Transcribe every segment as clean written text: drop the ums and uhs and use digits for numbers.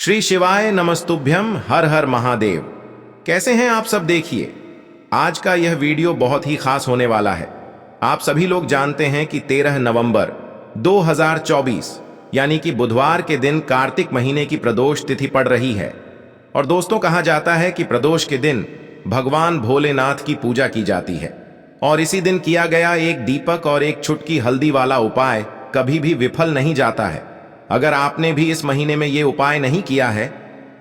श्री शिवाय नमस्तुभ्यम। हर हर महादेव। कैसे हैं आप सब? देखिए, आज का यह वीडियो बहुत ही खास होने वाला है। आप सभी लोग जानते हैं कि 13 नवंबर 2024 यानी कि बुधवार के दिन कार्तिक महीने की प्रदोष तिथि पड़ रही है। और दोस्तों, कहा जाता है कि प्रदोष के दिन भगवान भोलेनाथ की पूजा की जाती है और इसी दिन किया गया एक दीपक और एक चुटकी हल्दी वाला उपाय कभी भी विफल नहीं जाता है। अगर आपने भी इस महीने में ये उपाय नहीं किया है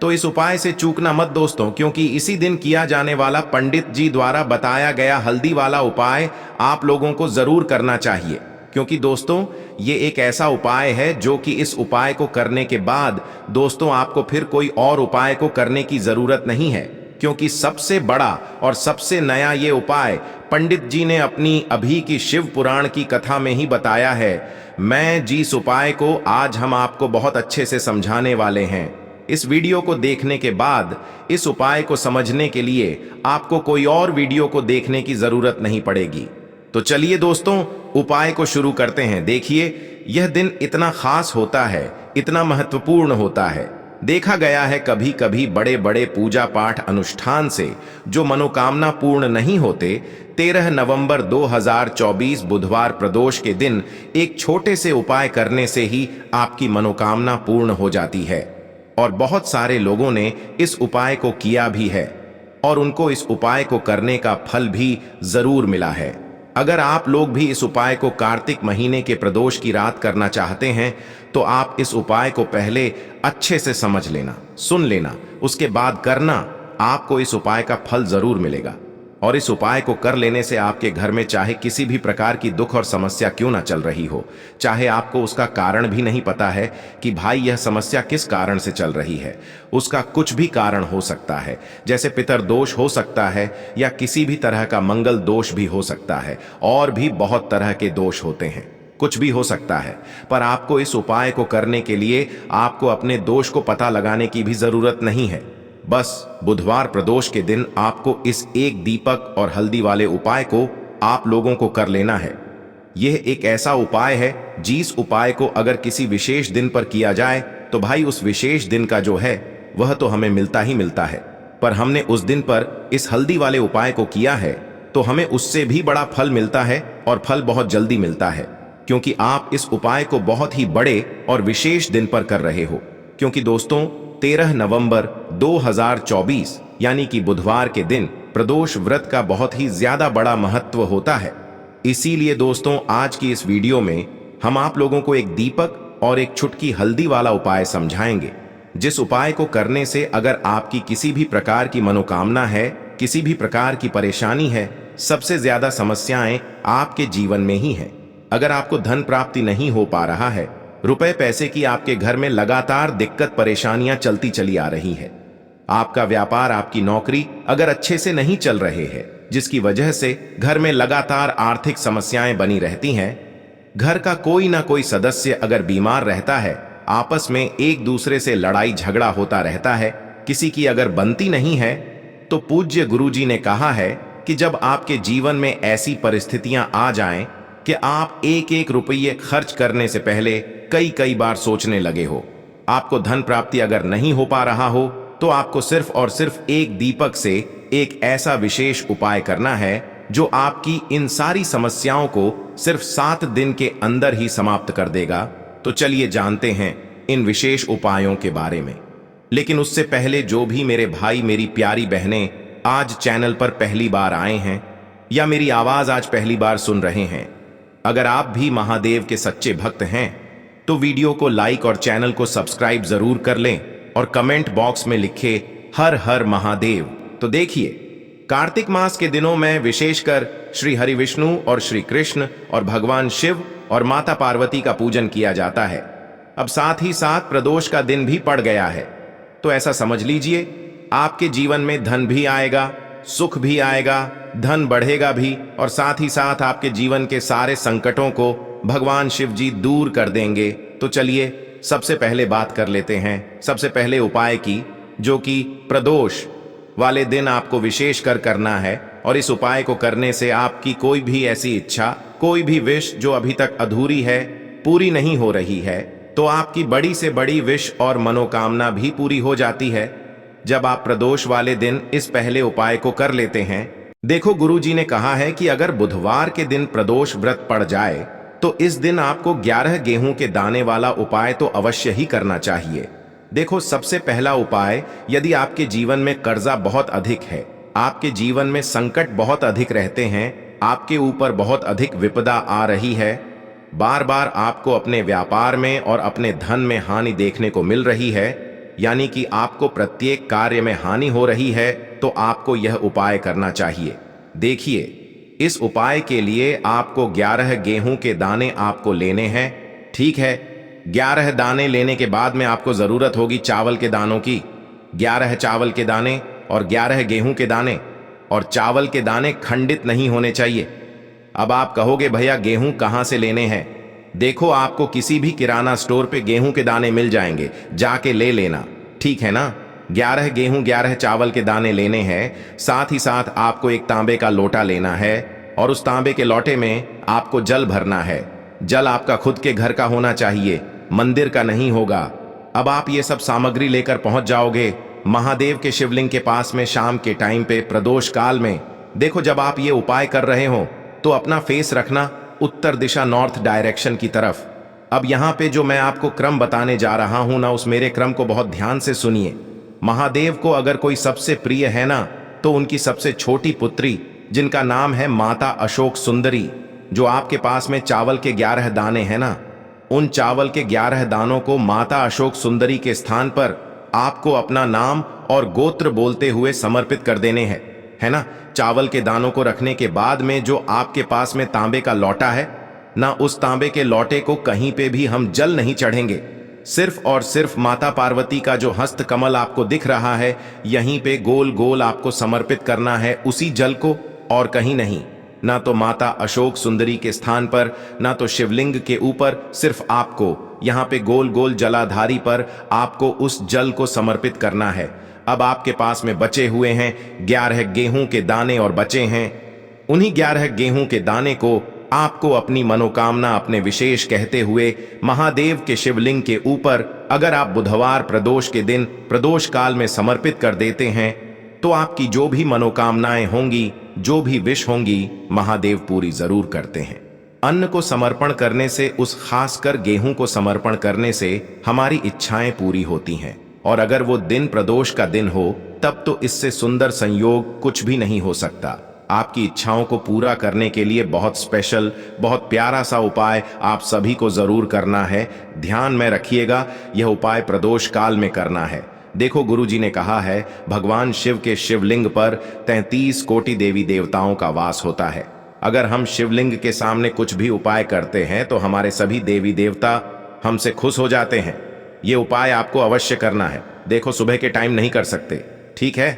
तो इस उपाय से चूकना मत दोस्तों, क्योंकि इसी दिन किया जाने वाला पंडित जी द्वारा बताया गया हल्दी वाला उपाय आप लोगों को जरूर करना चाहिए। क्योंकि दोस्तों, ये एक ऐसा उपाय है जो कि इस उपाय को करने के बाद दोस्तों आपको फिर कोई और उपाय को करने की जरूरत नहीं है, क्योंकि सबसे बड़ा और सबसे नया ये उपाय पंडित जी ने अपनी अभी की शिव पुराण की कथा में ही बताया है। मैं जिस उपाय को आज हम आपको बहुत अच्छे से समझाने वाले हैं, इस वीडियो को देखने के बाद इस उपाय को समझने के लिए आपको कोई और वीडियो को देखने की जरूरत नहीं पड़ेगी। तो चलिए दोस्तों, उपाय को शुरू करते हैं। देखिए, यह दिन इतना खास होता है, इतना महत्वपूर्ण होता है। देखा गया है कभी कभी बड़े बड़े पूजा पाठ अनुष्ठान से जो मनोकामना पूर्ण नहीं होते, 13 नवंबर 2024 बुधवार प्रदोष के दिन एक छोटे से उपाय करने से ही आपकी मनोकामना पूर्ण हो जाती है। और बहुत सारे लोगों ने इस उपाय को किया भी है और उनको इस उपाय को करने का फल भी जरूर मिला है। अगर आप लोग भी इस उपाय को कार्तिक महीने के प्रदोष की रात करना चाहते हैं तो आप इस उपाय को पहले अच्छे से समझ लेना, सुन लेना, उसके बाद करना। आपको इस उपाय का फल जरूर मिलेगा। और इस उपाय को कर लेने से आपके घर में चाहे किसी भी प्रकार की दुख और समस्या क्यों ना चल रही हो, चाहे आपको उसका कारण भी नहीं पता है कि भाई यह समस्या किस कारण से चल रही है, उसका कुछ भी कारण हो सकता है, जैसे पितर दोष हो सकता है या किसी भी तरह का मंगल दोष भी हो सकता है, और भी बहुत तरह के दोष होते हैं, कुछ भी हो सकता है। पर आपको इस उपाय को करने के लिए आपको अपने दोष को पता लगाने की भी जरूरत नहीं है। बस बुधवार प्रदोष के दिन आपको इस एक दीपक और हल्दी वाले उपाय को आप लोगों को कर लेना है। यह एक ऐसा उपाय है जिस उपाय को अगर किसी विशेष दिन पर किया जाए तो भाई उस विशेष दिन का जो है वह तो हमें मिलता ही मिलता है। पर हमने उस दिन पर इस हल्दी वाले उपाय को किया है तो हमें उससे भी बड़ा फल मिलता है, और फल बहुत जल्दी मिलता है, क्योंकि आप इस उपाय को बहुत ही बड़े और विशेष दिन पर कर रहे हो। क्योंकि दोस्तों, 13 नवंबर 2024 यानी कि बुधवार के दिन प्रदोष व्रत का बहुत ही ज्यादा बड़ा महत्व होता है। इसीलिए दोस्तों, आज की इस वीडियो में हम आप लोगों को एक दीपक और एक चुटकी हल्दी वाला उपाय समझाएंगे, जिस उपाय को करने से अगर आपकी किसी भी प्रकार की मनोकामना है, किसी भी प्रकार की परेशानी है, सबसे ज्यादा समस्याएं आपके जीवन में ही हैं। अगर आपको धन प्राप्ति नहीं हो पा रहा है, रुपए पैसे की आपके घर में लगातार दिक्कत परेशानियां चलती चली आ रही है, आपका व्यापार, आपकी नौकरी अगर अच्छे से नहीं चल रहे हैं, जिसकी वजह से घर में लगातार आर्थिक समस्याएं बनी रहती हैं, घर का कोई ना कोई सदस्य अगर बीमार रहता है, आपस में एक दूसरे से लड़ाई झगड़ा होता रहता है, किसी की अगर बनती नहीं है, तो पूज्य गुरुजी ने कहा है कि जब आपके जीवन में ऐसी परिस्थितियां आ जाएं कि आप एक एक रुपये खर्च करने से पहले कई बार सोचने लगे हो, आपको धन प्राप्ति अगर नहीं हो पा रहा हो, तो आपको सिर्फ और सिर्फ एक दीपक से एक ऐसा विशेष उपाय करना है जो आपकी इन सारी समस्याओं को सिर्फ 7 दिन के अंदर ही समाप्त कर देगा। तो चलिए जानते हैं इन विशेष उपायों के बारे में। लेकिन उससे पहले जो भी मेरे भाई, मेरी प्यारी बहनें आज चैनल पर पहली बार आए हैं या मेरी आवाज आज पहली बार सुन रहे हैं, अगर आप भी महादेव के सच्चे भक्त हैं तो वीडियो को लाइक और चैनल को सब्सक्राइब जरूर कर लें और कमेंट बॉक्स में लिखे हर हर महादेव। तो देखिए, कार्तिक मास के दिनों में विशेषकर श्री हरि विष्णु और श्री कृष्ण और भगवान शिव और माता पार्वती का पूजन किया जाता है। अब साथ ही साथ प्रदोष का दिन भी पड़ गया है, तो ऐसा समझ लीजिए आपके जीवन में धन भी आएगा, सुख भी आएगा, धन बढ़ेगा भी, और साथ ही साथ आपके जीवन के सारे संकटों को भगवान शिव जी दूर कर देंगे। तो चलिए सबसे पहले बात कर लेते हैं सबसे पहले उपाय की, जो कि प्रदोष वाले दिन आपको विशेष कर करना है। और इस उपाय को करने से आपकी कोई भी ऐसी इच्छा, कोई भी विश जो अभी तक अधूरी है, पूरी नहीं हो रही है, तो आपकी बड़ी से बड़ी विश और मनोकामना भी पूरी हो जाती है जब आप प्रदोष वाले दिन इस पहले उपाय को कर लेते हैं। देखो, गुरुजी ने कहा है कि अगर बुधवार के दिन प्रदोष व्रत पड़ जाए तो इस दिन आपको 11 गेहूं के दाने वाला उपाय तो अवश्य ही करना चाहिए। देखो, सबसे पहला उपाय, यदि आपके जीवन में कर्जा बहुत अधिक है, आपके जीवन में संकट बहुत अधिक रहते हैं, आपके ऊपर बहुत अधिक विपदा आ रही है, बार बार आपको अपने व्यापार में और अपने धन में हानि देखने को मिल रही है, यानी कि आपको प्रत्येक कार्य में हानि हो रही है, तो आपको यह उपाय करना चाहिए। देखिए, इस उपाय के लिए आपको 11 गेहूं के दाने आपको लेने हैं। ठीक है, 11 दाने लेने के बाद में आपको जरूरत होगी चावल के दानों की। 11 चावल के दाने और 11 गेहूं के दाने, और चावल के दाने खंडित नहीं होने चाहिए। अब आप कहोगे, भैया गेहूं कहां से लेने हैं? देखो, आपको किसी भी किराना स्टोर पे गेहूं के दाने मिल जाएंगे, जाके ले लेना। ठीक है ना? 11 गेहूं 11 चावल के दाने लेने हैं। साथ ही साथ आपको एक तांबे का लोटा लेना है और उस तांबे के लोटे में आपको जल भरना है। जल आपका खुद के घर का होना चाहिए, मंदिर का नहीं होगा। अब आप ये सब सामग्री लेकर पहुंच जाओगे महादेव के शिवलिंग के पास में शाम के टाइम पे प्रदोष काल में। देखो, जब आप ये उपाय कर रहे हो तो अपना फेस रखना उत्तर दिशा, नॉर्थ डायरेक्शन की तरफ। अब यहाँ पे जो मैं आपको क्रम बताने जा रहा हूं ना, उस मेरे क्रम को बहुत ध्यान से सुनिए। महादेव को अगर कोई सबसे प्रिय है ना, तो उनकी सबसे छोटी पुत्री, जिनका नाम है माता अशोक सुंदरी, जो आपके पास में चावल के 11 दाने हैं ना, उन चावल के 11 दानों को माता अशोक सुंदरी के स्थान पर आपको अपना नाम और गोत्र बोलते हुए समर्पित कर देने हैं, है ना? चावल के दानों को रखने के बाद में जो आपके पास में तांबे का लोटा है ना, उस तांबे के लोटे को कहीं पे भी हम जल नहीं चढ़ेंगे। सिर्फ और सिर्फ माता पार्वती का जो हस्त कमल आपको दिख रहा है, यहीं पे गोल गोल आपको समर्पित करना है उसी जल को, और कहीं नहीं। ना तो माता अशोक सुंदरी के स्थान पर, ना तो शिवलिंग के ऊपर, सिर्फ आपको यहाँ पे गोल गोल जलाधारी पर आपको उस जल को समर्पित करना है। अब आपके पास में बचे हुए हैं 11 गेहूं के दाने और बचे हैं। उन्हीं 11 गेहूं के दाने को आपको अपनी मनोकामना, अपने विशेष कहते हुए महादेव के शिवलिंग के ऊपर, अगर आप बुधवार प्रदोष के दिन प्रदोष काल में समर्पित कर देते हैं, तो आपकी जो भी मनोकामनाएं होंगी, जो भी विश होंगी, महादेव पूरी जरूर करते हैं। अन्न को समर्पण करने से, उस खासकर गेहूं को समर्पण करने से हमारी इच्छाएं पूरी होती हैं, और अगर वो दिन प्रदोष का दिन हो, तब तो इससे सुंदर संयोग कुछ भी नहीं हो सकता। आपकी इच्छाओं को पूरा करने के लिए बहुत स्पेशल, बहुत प्यारा सा उपाय आप सभी को जरूर करना है। ध्यान में रखिएगा, यह उपाय प्रदोष काल में करना है। देखो, गुरुजी ने कहा है, भगवान शिव के शिवलिंग पर 33 कोटि देवी देवताओं का वास होता है। अगर हम शिवलिंग के सामने कुछ भी उपाय करते हैं तो हमारे सभी देवी देवता हमसे खुश हो जाते हैं। ये उपाय आपको अवश्य करना है। देखो, सुबह के टाइम नहीं कर सकते, ठीक है?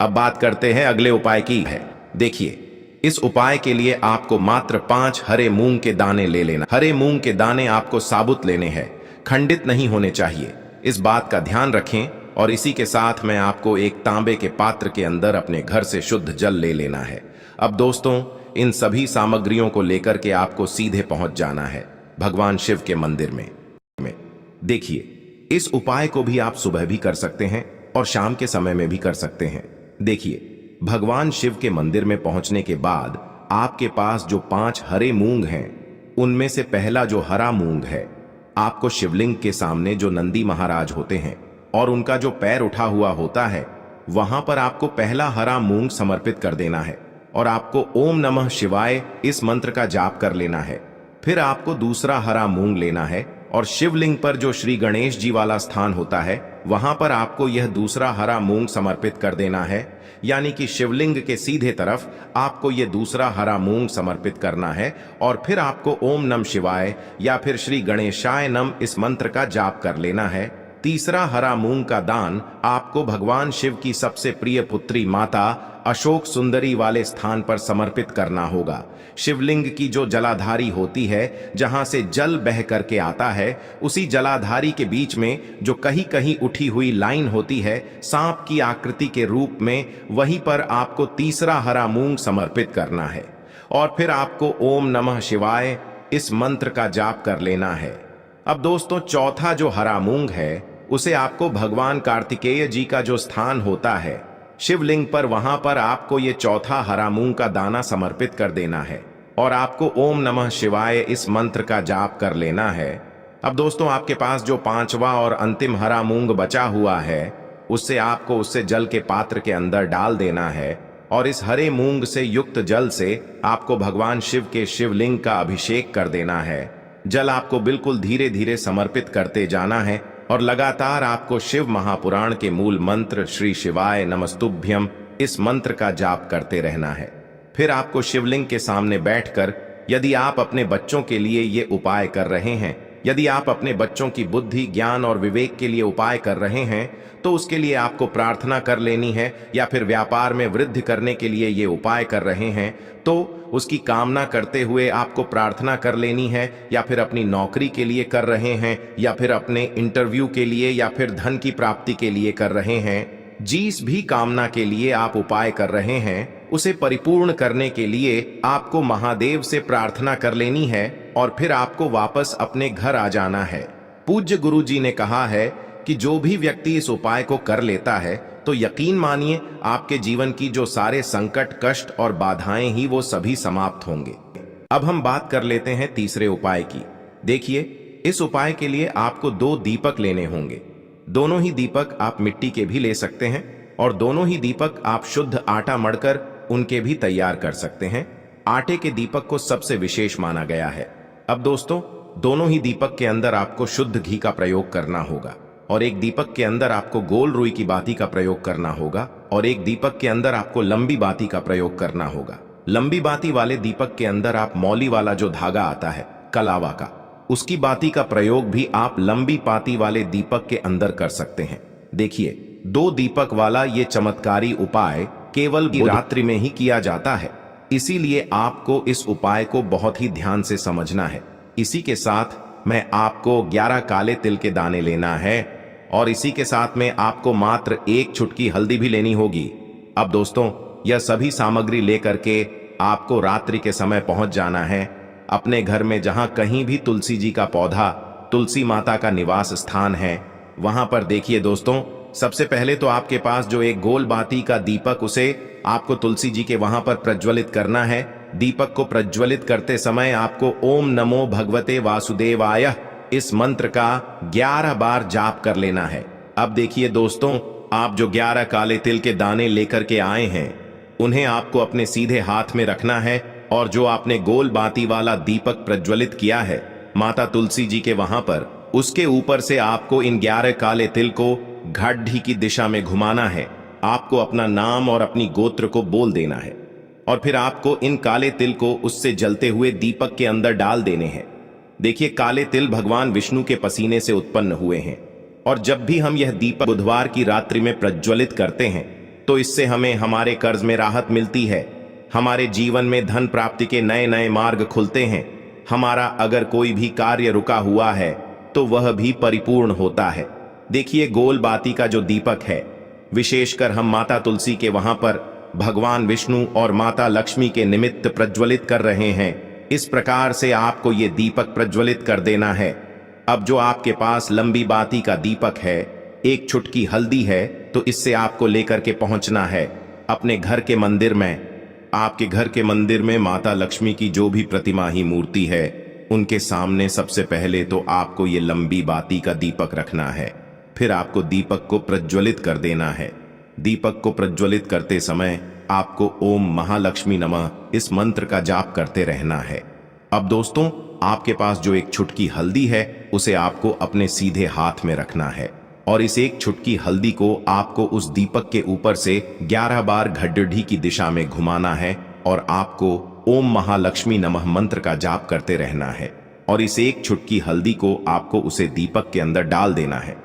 अब बात करते हैं अगले उपाय की है। देखिए, इस उपाय के लिए आपको मात्र 5 हरे मूंग के दाने ले लेना। हरे मूंग के दाने आपको साबुत लेने हैं, खंडित नहीं होने चाहिए। इस बात का ध्यान रखें। और इसी के साथ में आपको एक तांबे के पात्र के अंदर अपने घर से शुद्ध जल ले लेना है। अब दोस्तों, इन सभी सामग्रियों को लेकर के आपको सीधे पहुंच जाना है भगवान शिव के मंदिर में। देखिए, इस उपाय को भी आप सुबह भी कर सकते हैं और शाम के समय में भी कर सकते हैं। देखिए, भगवान शिव के मंदिर में पहुंचने के बाद आपके पास जो 5 हरे मूंग हैं, उनमें से पहला जो हरा मूंग है, आपको शिवलिंग के सामने जो नंदी महाराज होते हैं और उनका जो पैर उठा हुआ होता है, वहां पर आपको पहला हरा मूंग समर्पित कर देना है और आपको ओम नमः शिवाय इस मंत्र का जाप कर लेना है। फिर आपको दूसरा हरा मूंग लेना है और शिवलिंग पर जो श्री गणेश जी वाला स्थान होता है, वहां पर आपको यह दूसरा हरा मूंग समर्पित कर देना है। यानी कि शिवलिंग के सीधे तरफ आपको यह दूसरा हरा मूंग समर्पित करना है और फिर आपको ओम नमः शिवाय या फिर श्री गणेशाय नम इस मंत्र का जाप कर लेना है। तीसरा हरा मूंग का दान आपको भगवान शिव की सबसे प्रिय पुत्री माता अशोक सुंदरी वाले स्थान पर समर्पित करना होगा। शिवलिंग की जो जलाधारी होती है, जहां से जल बह करके आता है, उसी जलाधारी के बीच में जो कहीं कहीं उठी हुई लाइन होती है सांप की आकृति के रूप में, वहीं पर आपको तीसरा हरा मूंग समर्पित करना है और फिर आपको ओम नमः शिवाय इस मंत्र का जाप कर लेना है। अब दोस्तों चौथा जो हरा मूंग है उसे आपको भगवान कार्तिकेय जी का जो स्थान होता है शिवलिंग पर, वहां पर आपको ये चौथा हरा मूंग का दाना समर्पित कर देना है और आपको ओम नमः शिवाय इस मंत्र का जाप कर लेना है। अब दोस्तों आपके पास जो पांचवा और अंतिम हरा मूंग बचा हुआ है उससे आपको उससे जल के पात्र के अंदर डाल देना है और इस हरे मूंग से युक्त जल से आपको भगवान शिव के शिवलिंग का अभिषेक कर देना है। जल आपको बिल्कुल धीरे धीरे समर्पित करते जाना है और लगातार आपको शिव महापुराण के मूल मंत्र श्री शिवाय नमस्तुभ्यम इस मंत्र का जाप करते रहना है। फिर आपको शिवलिंग के सामने बैठकर, यदि आप अपने बच्चों के लिए ये उपाय कर रहे हैं, यदि आप अपने बच्चों की बुद्धि ज्ञान और विवेक के लिए उपाय कर रहे हैं तो उसके लिए आपको प्रार्थना कर लेनी है, या फिर व्यापार में वृद्धि करने के लिए ये उपाय कर रहे हैं तो उसकी कामना करते हुए आपको प्रार्थना कर लेनी है, या फिर अपनी नौकरी के लिए कर रहे हैं, या फिर अपने इंटरव्यू के लिए, या फिर धन की प्राप्ति के लिए कर रहे हैं। जिस भी कामना के लिए आप उपाय कर रहे हैं उसे परिपूर्ण करने के लिए आपको महादेव से प्रार्थना कर लेनी है और फिर आपको वापस अपने घर आ जाना है। पूज्य गुरु जी ने कहा है कि जो भी व्यक्ति इस उपाय को कर लेता है तो यकीन मानिए आपके जीवन की जो सारे संकट कष्ट और बाधाएं ही वो सभी समाप्त होंगे। अब हम बात कर लेते हैं तीसरे उपाय की। देखिए, इस उपाय के लिए आपको 2 दीपक लेने होंगे। दोनों ही दीपक आप मिट्टी के भी ले सकते हैं और दोनों ही दीपक आप शुद्ध आटा मढ़कर उनके भी तैयार कर सकते हैं। आटे के दीपक को सबसे विशेष माना गया है। अब दोस्तों दोनों ही दीपक के अंदर आपको शुद्ध घी का प्रयोग करना होगा और एक दीपक के अंदर आपको गोल रुई की बाती का प्रयोग करना होगा और एक दीपक के अंदर आपको लंबी बाती का प्रयोग करना होगा। लंबी बाती वाले दीपक के अंदर आप मौली वाला जो धागा आता है कलावा का, उसकी बाती का प्रयोग भी आप लंबी बाती वाले दीपक के अंदर कर सकते हैं। देखिए, 2 दीपक वाला ये चमत्कारी उपाय केवल रात्रि में ही किया जाता है, इसीलिए आपको इस उपाय को बहुत ही ध्यान से समझना है। इसी के साथ मैं आपको 11 काले तिल के दाने लेना है और इसी के साथ में आपको मात्र 1 चुटकी हल्दी भी लेनी होगी। अब दोस्तों यह सभी सामग्री लेकर के आपको रात्रि के समय पहुंच जाना है अपने घर में, जहां कहीं भी तुलसी जी का पौधा, तुलसी माता का निवास स्थान है, वहां पर देखिए दोस्तों, सबसे पहले तो आपके पास जो एक गोल बाती का दीपक, उसे आपको तुलसी जी के वहां पर प्रज्वलित करना है। दीपक को प्रज्वलित करते समय आपको ओम नमो भगवते वासुदेवाय इस मंत्र का 11 बार जाप कर लेना है। अब देखिए दोस्तों, आप जो 11 काले तिल के दाने लेकर के आए हैं उन्हें आपको अपने सीधे हाथ में रखना है और जो आपने गोल बाती वाला दीपक प्रज्वलित किया है माता तुलसी जी के वहां पर, उसके ऊपर से आपको इन 11 काले तिल को घाटी की दिशा में घुमाना है। आपको अपना नाम और अपनी गोत्र को बोल देना है और फिर आपको इन काले तिल को उससे जलते हुए दीपक के अंदर डाल देने हैं। देखिए, काले तिल भगवान विष्णु के पसीने से उत्पन्न हुए हैं और जब भी हम यह दीपक बुधवार की रात्रि में प्रज्वलित करते हैं तो इससे हमें हमारे कर्ज में राहत मिलती है, हमारे जीवन में धन प्राप्ति के नए नए मार्ग खुलते हैं, हमारा अगर कोई भी कार्य रुका हुआ है तो वह भी परिपूर्ण होता है। देखिए, गोल बाती का जो दीपक है विशेषकर हम माता तुलसी के वहां पर भगवान विष्णु और माता लक्ष्मी के निमित्त प्रज्वलित कर रहे हैं। इस प्रकार से आपको ये दीपक प्रज्वलित कर देना है। अब जो आपके पास लंबी बाती का दीपक है, 1 चुटकी हल्दी है, तो इससे आपको लेकर के पहुंचना है अपने घर के मंदिर में। आपके घर के मंदिर में माता लक्ष्मी की जो भी प्रतिमा ही मूर्ति है उनके सामने सबसे पहले तो आपको ये लंबी बाती का दीपक रखना है। फिर आपको दीपक को प्रज्वलित कर देना है। दीपक को प्रज्वलित करते समय आपको ओम महालक्ष्मी नमः इस मंत्र का जाप करते रहना है। अब दोस्तों, आपके पास जो 1 चुटकी हल्दी है उसे आपको अपने सीधे हाथ में रखना है और इस 1 चुटकी हल्दी को आपको उस दीपक के ऊपर से 11 बार घड्डी की दिशा में घुमाना है और आपको ओम महालक्ष्मी नमः मंत्र का जाप करते रहना है और इस 1 चुटकी हल्दी को आपको उसे दीपक के अंदर डाल देना है।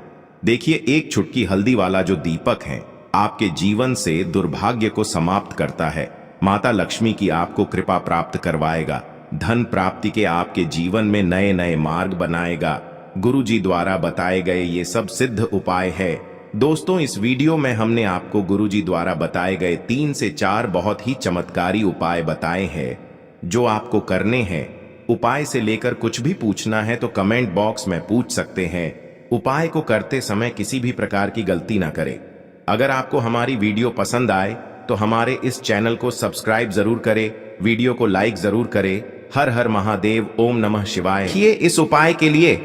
देखिए, 1 चुटकी हल्दी वाला जो दीपक है आपके जीवन से दुर्भाग्य को समाप्त करता है, माता लक्ष्मी की आपको कृपा प्राप्त करवाएगा, धन प्राप्ति के आपके जीवन में नए नए मार्ग बनाएगा। गुरु जी द्वारा बताए गए ये सब सिद्ध उपाय है। दोस्तों, इस वीडियो में हमने आपको गुरु जी द्वारा बताए गए 3 से 4 बहुत ही चमत्कारी उपाय बताए हैं जो आपको करने हैं। उपाय से लेकर कुछ भी पूछना है तो कमेंट बॉक्स में पूछ सकते हैं। उपाय को करते समय किसी भी प्रकार की गलती ना करें। अगर आपको हमारी वीडियो पसंद आए तो हमारे इस चैनल को सब्सक्राइब जरूर करें, वीडियो को लाइक जरूर करें। हर हर महादेव, ओम नमः शिवाय। इस उपाय के लिए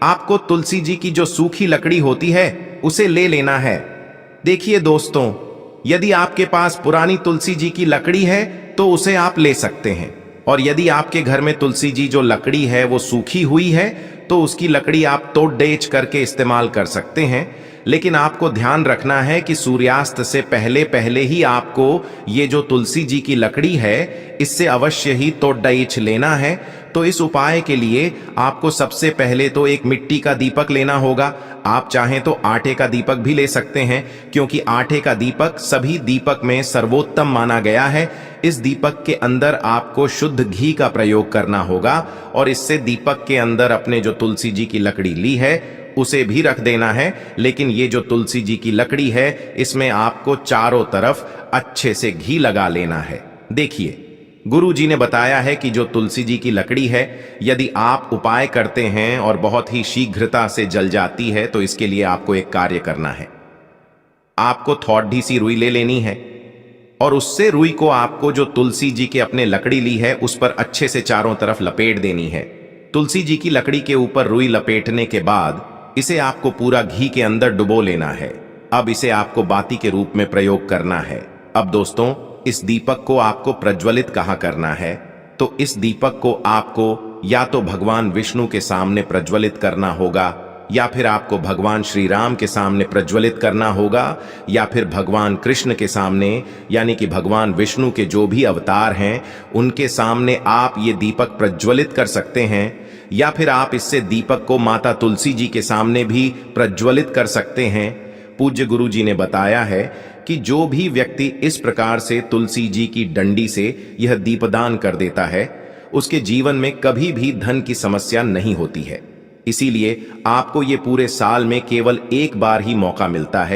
आपको तुलसी जी की जो सूखी लकड़ी होती है उसे ले लेना है। देखिए दोस्तों, यदि आपके पास पुरानी तुलसी जी की लकड़ी है तो उसे आप ले सकते हैं, और यदि आपके घर में तुलसी जी जो लकड़ी है वो सूखी हुई है तो उसकी लकड़ी आप तोड़ डेच करके इस्तेमाल कर सकते हैं। लेकिन आपको ध्यान रखना है कि सूर्यास्त से पहले पहले ही आपको ये जो तुलसी जी की लकड़ी है इससे अवश्य ही तोड़ डेच लेना है। तो इस उपाय के लिए आपको सबसे पहले तो एक मिट्टी का दीपक लेना होगा। आप चाहें तो आटे का दीपक भी ले सकते हैं, क्योंकि आटे का दीपक सभी दीपक में सर्वोत्तम माना गया है। इस दीपक के अंदर आपको शुद्ध घी का प्रयोग करना होगा, और इससे दीपक के अंदर अपने जो तुलसी जी की लकड़ी ली है उसे भी रख देना है। लेकिन ये जो तुलसी जी की लकड़ी है इसमें आपको चारों तरफ अच्छे से घी लगा लेना है। देखिए, गुरु जी ने बताया है कि जो तुलसी जी की लकड़ी है यदि आप उपाय करते हैं और बहुत ही शीघ्रता से जल जाती है तो इसके लिए आपको एक कार्य करना है। आपको थोड़ी सी रुई ले लेनी है, और उससे रुई को आपको जो तुलसी जी के अपने लकड़ी ली है उस पर अच्छे से चारों तरफ लपेट देनी है। तुलसी जी की लकड़ी के ऊपर रुई लपेटने के बाद इसे आपको पूरा घी के अंदर डुबो लेना है। अब इसे आपको बाती के रूप में प्रयोग करना है। अब दोस्तों, इस दीपक को आपको प्रज्वलित कहाँ करना है, तो इस दीपक को आपको या तो भगवान विष्णु के सामने प्रज्वलित करना होगा, या फिर आपको भगवान श्री राम के सामने प्रज्वलित करना होगा, या फिर भगवान कृष्ण के सामने, यानी कि भगवान विष्णु के जो भी अवतार हैं उनके सामने आप ये दीपक प्रज्वलित कर सकते हैं। या फिर आप इससे दीपक को माता तुलसी जी के सामने भी प्रज्वलित कर सकते हैं। पूज्य गुरु जी ने बताया है कि जो भी व्यक्ति इस प्रकार से तुलसी जी की डंडी से यह दीपदान कर देता है उसके जीवन में कभी भी धन की समस्या नहीं होती है। इसीलिए आपको ये पूरे साल में केवल एक बार ही मौका मिलता है।